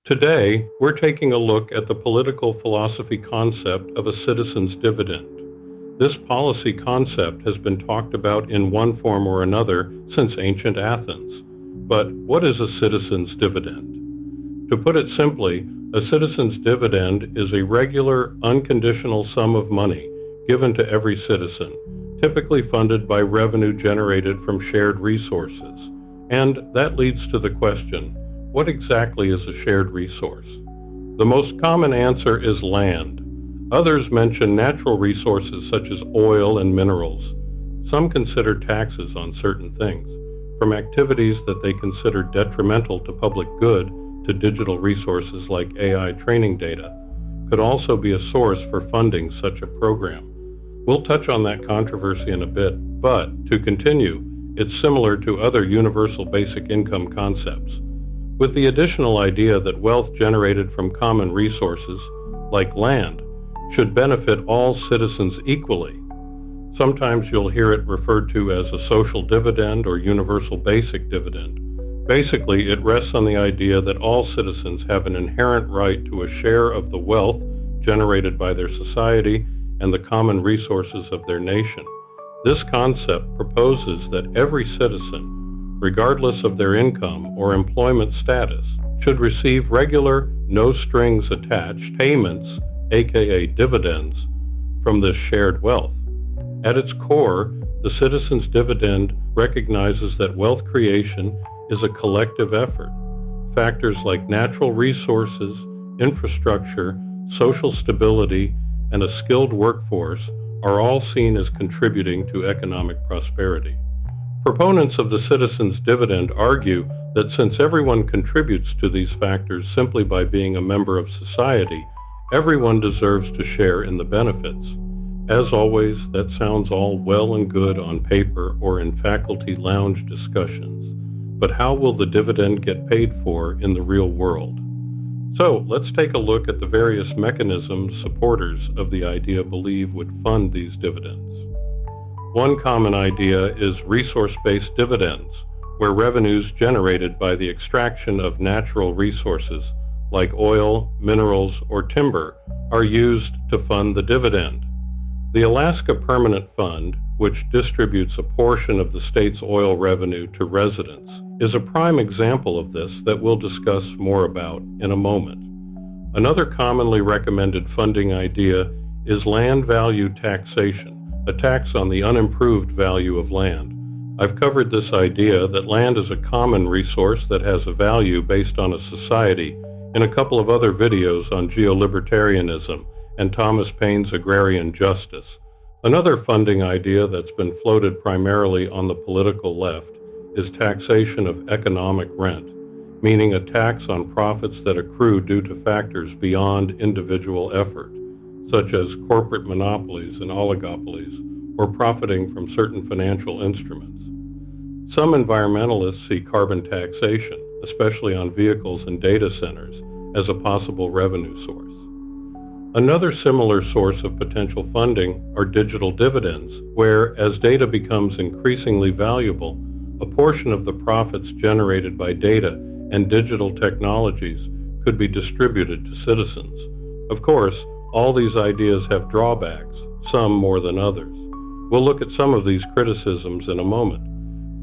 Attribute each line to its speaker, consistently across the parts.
Speaker 1: Today, we're taking a look at the political philosophy concept of a citizen's dividend. This policy concept has been talked about in one form or another since ancient Athens. But what is a citizen's dividend? To put it simply, a citizen's dividend is a regular, unconditional sum of money given to every citizen, typically funded by revenue generated from shared resources. And that leads to the question, what exactly is a shared resource? The most common answer is land. Others mention natural resources such as oil and minerals. Some consider taxes on certain things, from activities that they consider detrimental to public good to digital resources like AI training data, could also be a source for funding such a program. We'll touch on that controversy in a bit, but to continue, it's similar to other universal basic income concepts, with the additional idea that wealth generated from common resources, like land, should benefit all citizens equally. Sometimes you'll hear it referred to as a social dividend or universal basic dividend. Basically, it rests on the idea that all citizens have an inherent right to a share of the wealth generated by their society and the common resources of their nation. This concept proposes that every citizen, regardless of their income or employment status, should receive regular, no-strings-attached payments, aka dividends, from this shared wealth. At its core, the citizen's dividend recognizes that wealth creation is a collective effort. Factors like natural resources, infrastructure, social stability, and a skilled workforce are all seen as contributing to economic prosperity. Proponents of the citizen's dividend argue that since everyone contributes to these factors simply by being a member of society, everyone deserves to share in the benefits. As always, that sounds all well and good on paper or in faculty lounge discussions. But how will the dividend get paid for in the real world? So let's take a look at the various mechanisms supporters of the idea believe would fund these dividends. One common idea is resource-based dividends, where revenues generated by the extraction of natural resources like oil, minerals, or timber are used to fund the dividend. The Alaska Permanent Fund, which distributes a portion of the state's oil revenue to residents, is a prime example of this that we'll discuss more about in a moment. Another commonly recommended funding idea is land value taxation, a tax on the unimproved value of land. I've covered this idea that land is a common resource that has a value based on a society in a couple of other videos on geolibertarianism and Thomas Paine's agrarian justice. Another funding idea that's been floated primarily on the political left is taxation of economic rent, meaning a tax on profits that accrue due to factors beyond individual effort, such as corporate monopolies and oligopolies, or profiting from certain financial instruments. Some environmentalists see carbon taxation, especially on vehicles and data centers, as a possible revenue source. Another similar source of potential funding are digital dividends, where, as data becomes increasingly valuable, a portion of the profits generated by data and digital technologies could be distributed to citizens. Of course, all these ideas have drawbacks, some more than others. We'll look at some of these criticisms in a moment.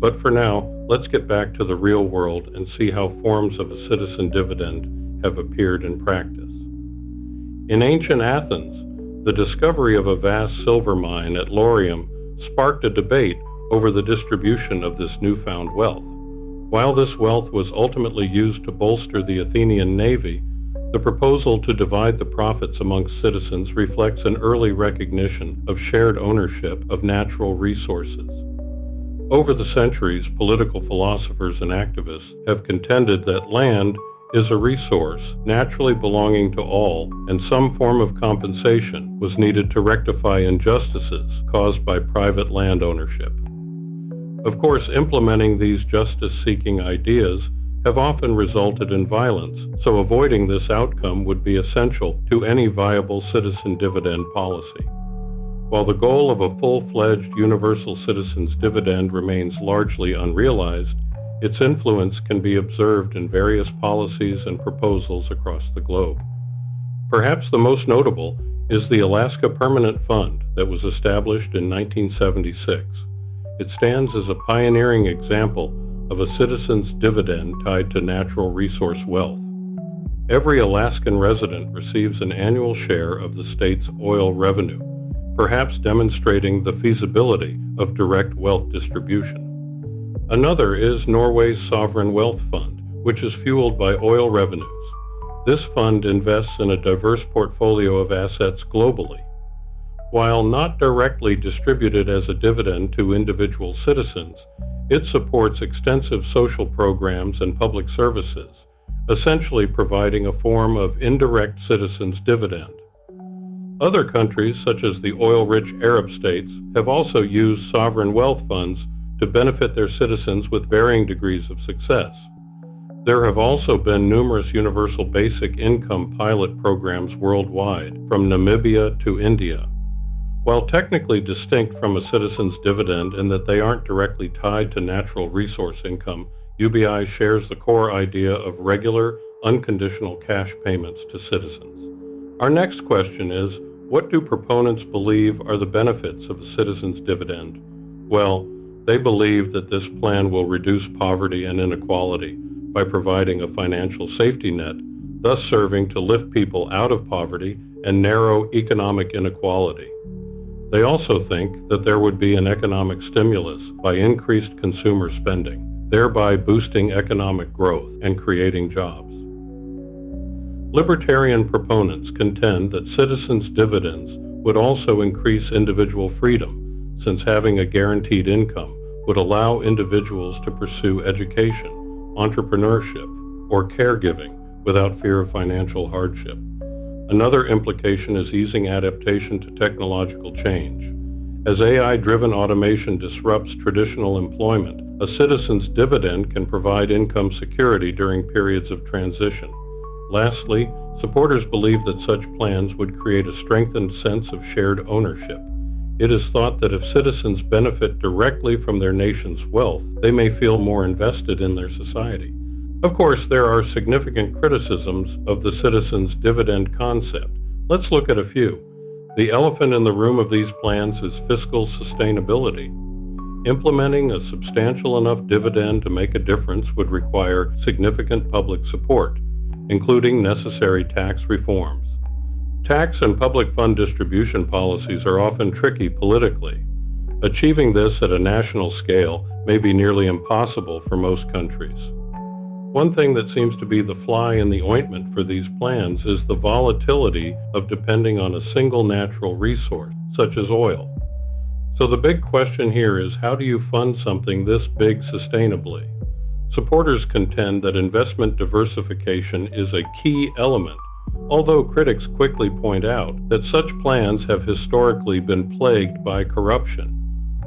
Speaker 1: But for now, let's get back to the real world and see how forms of a citizen dividend have appeared in practice. In ancient Athens, the discovery of a vast silver mine at Laurium sparked a debate over the distribution of this newfound wealth. While this wealth was ultimately used to bolster the Athenian navy, the proposal to divide the profits amongst citizens reflects an early recognition of shared ownership of natural resources. Over the centuries, political philosophers and activists have contended that land is a resource naturally belonging to all, and some form of compensation was needed to rectify injustices caused by private land ownership. Of course, implementing these justice-seeking ideas have often resulted in violence, so avoiding this outcome would be essential to any viable citizen dividend policy. While the goal of a full-fledged universal citizens dividend remains largely unrealized, Its influence can be observed in various policies and proposals across the globe. Perhaps the most notable is the Alaska Permanent Fund that was established in 1976. It stands as a pioneering example of a citizen's dividend tied to natural resource wealth. Every Alaskan resident receives an annual share of the state's oil revenue, perhaps demonstrating the feasibility of direct wealth distribution. Another is Norway's Sovereign Wealth Fund, which is fueled by oil revenues. This fund invests in a diverse portfolio of assets globally. While not directly distributed as a dividend to individual citizens, it supports extensive social programs and public services, essentially providing a form of indirect citizens' dividend. Other countries, such as the oil-rich Arab states, have also used sovereign wealth funds to benefit their citizens with varying degrees of success. There have also been numerous universal basic income pilot programs worldwide, from Namibia to India. While technically distinct from a citizen's dividend in that they aren't directly tied to natural resource income, UBI shares the core idea of regular, unconditional cash payments to citizens. Our next question is, what do proponents believe are the benefits of a citizen's dividend? Well, they believe that this plan will reduce poverty and inequality by providing a financial safety net, thus serving to lift people out of poverty and narrow economic inequality. They also think that there would be an economic stimulus by increased consumer spending, thereby boosting economic growth and creating jobs. Libertarian proponents contend that citizens' dividends would also increase individual freedom, since having a guaranteed income would allow individuals to pursue education, entrepreneurship, or caregiving without fear of financial hardship. Another implication is easing adaptation to technological change. As AI-driven automation disrupts traditional employment, a citizen's dividend can provide income security during periods of transition. Lastly, supporters believe that such plans would create a strengthened sense of shared ownership. It is thought that if citizens benefit directly from their nation's wealth, they may feel more invested in their society. Of course, there are significant criticisms of the citizen's dividend concept. Let's look at a few. The elephant in the room of these plans is fiscal sustainability. Implementing a substantial enough dividend to make a difference would require significant public support, including necessary tax reforms. Tax and public fund distribution policies are often tricky politically. Achieving this at a national scale may be nearly impossible for most countries. One thing that seems to be the fly in the ointment for these plans is the volatility of depending on a single natural resource, such as oil. So the big question here is, how do you fund something this big sustainably? Supporters contend that investment diversification is a key element, although critics quickly point out that such plans have historically been plagued by corruption.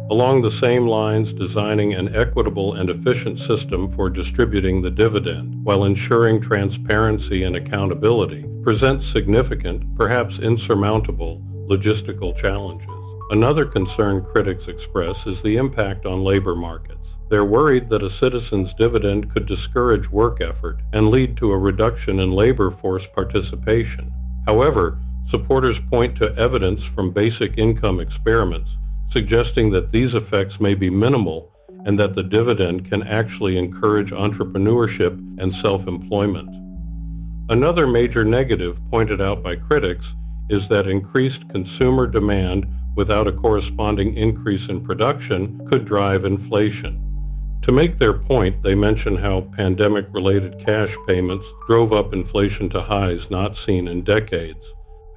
Speaker 1: Along the same lines, designing an equitable and efficient system for distributing the dividend while ensuring transparency and accountability presents significant, perhaps insurmountable, logistical challenges. Another concern critics express is the impact on labor markets. They're worried that a citizen's dividend could discourage work effort and lead to a reduction in labor force participation. However, supporters point to evidence from basic income experiments suggesting that these effects may be minimal and that the dividend can actually encourage entrepreneurship and self-employment. Another major negative pointed out by critics is that increased consumer demand without a corresponding increase in production could drive inflation. To make their point, they mention how pandemic-related cash payments drove up inflation to highs not seen in decades.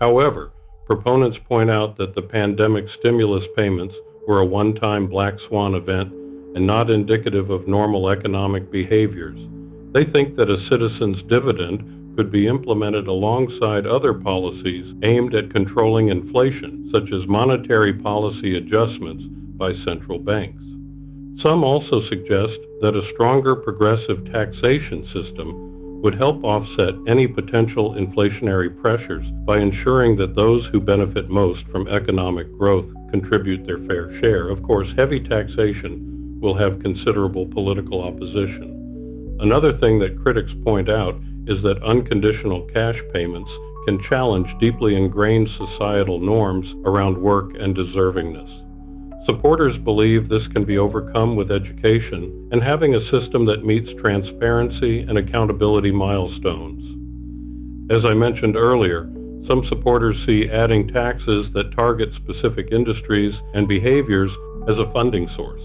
Speaker 1: However, proponents point out that the pandemic stimulus payments were a one-time black swan event and not indicative of normal economic behaviors. They think that a citizen's dividend could be implemented alongside other policies aimed at controlling inflation, such as monetary policy adjustments by central banks. Some also suggest that a stronger progressive taxation system would help offset any potential inflationary pressures by ensuring that those who benefit most from economic growth contribute their fair share. Of course, heavy taxation will have considerable political opposition. Another thing that critics point out is that unconditional cash payments can challenge deeply ingrained societal norms around work and deservingness. Supporters believe this can be overcome with education and having a system that meets transparency and accountability milestones. As I mentioned earlier, some supporters see adding taxes that target specific industries and behaviors as a funding source.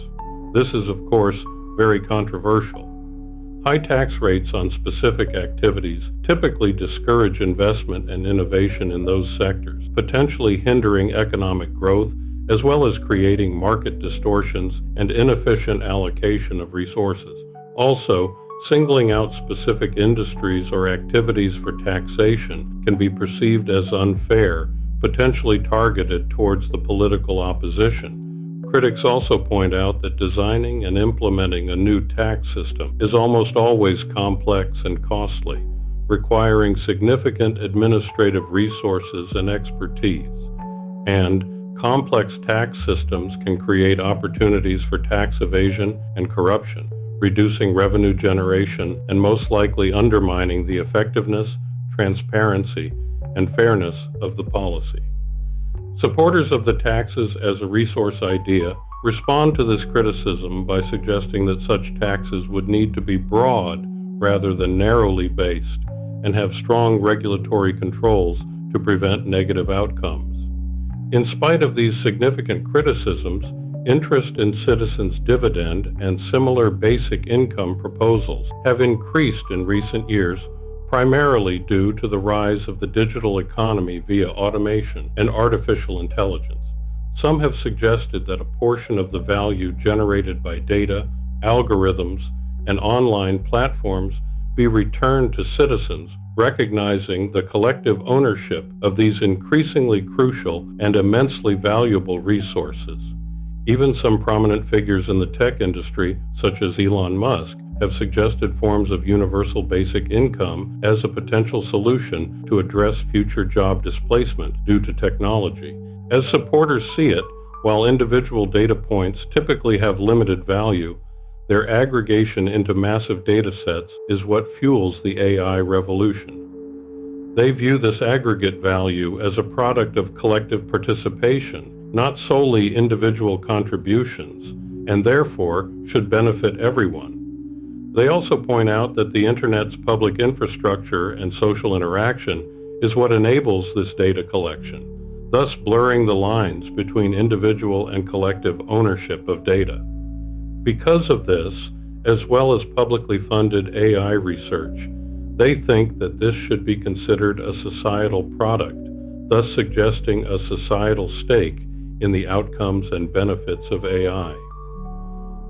Speaker 1: This is, of course, very controversial. High tax rates on specific activities typically discourage investment and innovation in those sectors, potentially hindering economic growth as well as creating market distortions and inefficient allocation of resources. Also, singling out specific industries or activities for taxation can be perceived as unfair, potentially targeted towards the political opposition. Critics also point out that designing and implementing a new tax system is almost always complex and costly, requiring significant administrative resources and expertise. And complex tax systems can create opportunities for tax evasion and corruption, reducing revenue generation and most likely undermining the effectiveness, transparency, and fairness of the policy. Supporters of the taxes as a resource idea respond to this criticism by suggesting that such taxes would need to be broad rather than narrowly based and have strong regulatory controls to prevent negative outcomes. In spite of these significant criticisms, interest in citizens' dividend and similar basic income proposals have increased in recent years, primarily due to the rise of the digital economy via automation and artificial intelligence. Some have suggested that a portion of the value generated by data, algorithms, and online platforms be returned to citizens, recognizing the collective ownership of these increasingly crucial and immensely valuable resources. Even some prominent figures in the tech industry, such as Elon Musk, have suggested forms of universal basic income as a potential solution to address future job displacement due to technology. As supporters see it, while individual data points typically have limited value, their aggregation into massive data sets is what fuels the AI revolution. They view this aggregate value as a product of collective participation, not solely individual contributions, and therefore should benefit everyone. They also point out that the Internet's public infrastructure and social interaction is what enables this data collection, thus blurring the lines between individual and collective ownership of data. Because of this, as well as publicly funded AI research, they think that this should be considered a societal product, thus suggesting a societal stake in the outcomes and benefits of AI.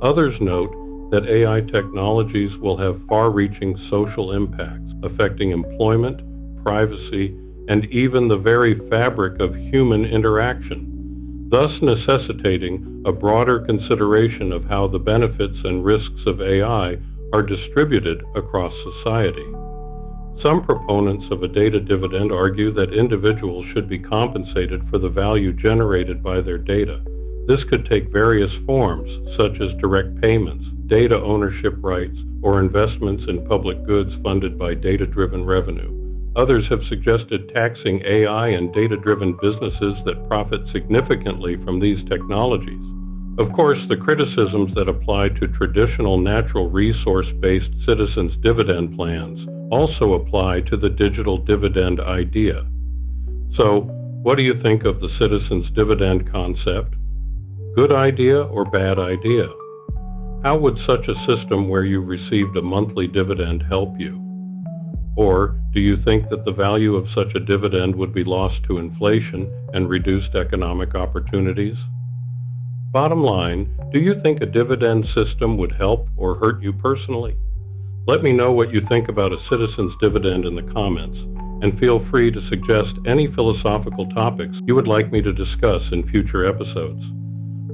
Speaker 1: Others note that AI technologies will have far-reaching social impacts affecting employment, privacy, and even the very fabric of human interaction, thus necessitating a broader consideration of how the benefits and risks of AI are distributed across society. Some proponents of a data dividend argue that individuals should be compensated for the value generated by their data. This could take various forms, such as direct payments, data ownership rights, or investments in public goods funded by data-driven revenue. Others have suggested taxing AI and data-driven businesses that profit significantly from these technologies. Of course, the criticisms that apply to traditional natural resource-based citizens' dividend plans also apply to the digital dividend idea. So, what do you think of the citizens' dividend concept? Good idea or bad idea? How would such a system where you received a monthly dividend help you? Or do you think that the value of such a dividend would be lost to inflation and reduced economic opportunities? Bottom line, do you think a dividend system would help or hurt you personally? Let me know what you think about a citizen's dividend in the comments, and feel free to suggest any philosophical topics you would like me to discuss in future episodes.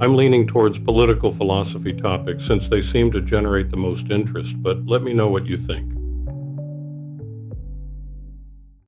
Speaker 1: I'm leaning towards political philosophy topics since they seem to generate the most interest, but let me know what you think.